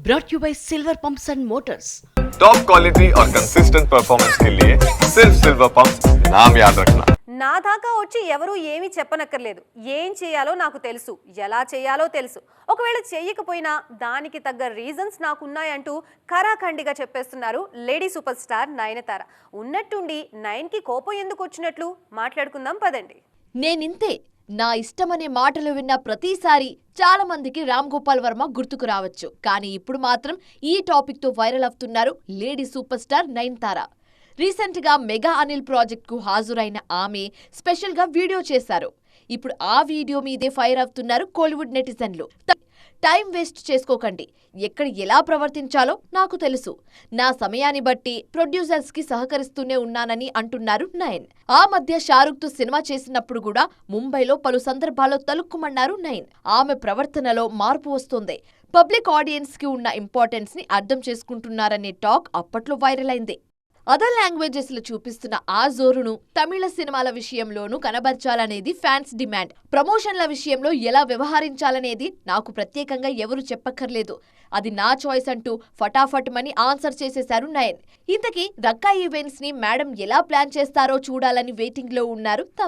brought you by Silver Pumps and Motors. Top quality और consistent performance के लिए सिर्फ सिल्वर पंप्स नाम याद रखना. నా దాకా వచ్చి ఎవరు ఏమీ చెప్పనక్కర్లేదు. ఏం చేయాలో నాకు తెలుసు, ఎలా చేయాలో తెలుసు. ఒకవేళ చేయకపోయినా దానికి తగ్గ రీజన్స్ నాకున్నాయంటూ ఖరాఖండిగా చెప్పేస్తున్నారు లేడీ సూపర్ స్టార్ నయనతార. ఉన్నట్టుండి నయన్కి కోపం ఎందుకు వచ్చినట్లు మాట్లాడుకుందాం పదండి. నేనింతే, నా ఇష్టమనే మాటలు విన్న ప్రతిసారి చాలా మందికి రామ్ గోపాల్ వర్మ గుర్తుకు రావచ్చు. కానీ ఇప్పుడు మాత్రం ఈ టాపిక్ తో వైరల్ అవుతున్నారు lady super star Nayanthara. Recent గా మెగా అనిల్ ప్రాజెక్ట్ కు హాజరైన ఆమె స్పెషల్ గా వీడియో చేశారు. ఇప్పుడు ఆ వీడియో మీదే ఫైర్ అవుతున్నారు కోలీవుడ్ నెటిజన్లు. టైం వేస్ట్ చేసుకోకండి, ఎక్కడ ఎలా ప్రవర్తించాలో నాకు తెలుసు. నా సమయాన్ని బట్టి ప్రొడ్యూసర్స్ కి సహకరిస్తూనే ఉన్నానని అంటున్నారు నయన్. ఆ మధ్య షారుఖ్ తో సినిమా చేసినప్పుడు కూడా ముంబైలో పలు సందర్భాల్లో తలుక్కుమన్నారు నయన్. ఆమె ప్రవర్తనలో మార్పు వస్తుంది. పబ్లిక్ ఆడియన్స్ కి ఉన్న ఇంపార్టెన్స్ ని అర్థం చేసుకుంటున్నారనే టాక్ అప్పట్లో వైరల్ అయింది. అదర్ లాంగ్వేజెస్ లో చూపిస్తున్న ఆ జోరును తమిళ సినిమాల విషయంలోనూ కనబర్చాలనేది ఫ్యాన్స్ డిమాండ్. ప్రమోషన్ల విషయంలో ఎలా వ్యవహరించాలనేది నాకు ప్రత్యేకంగా ఎవరు చెప్పక్కర్లేదు, అది నా చాయిస్ అంటూ ఫటాఫట్ మని ఆన్సర్ చేసేశారు నయన్. ఇంతకీ రక్కా ఈవెంట్స్ ని మేడం ఎలా ప్లాన్ చేస్తారో చూడాలని వెయిటింగ్ లో ఉన్నారు తమిళ.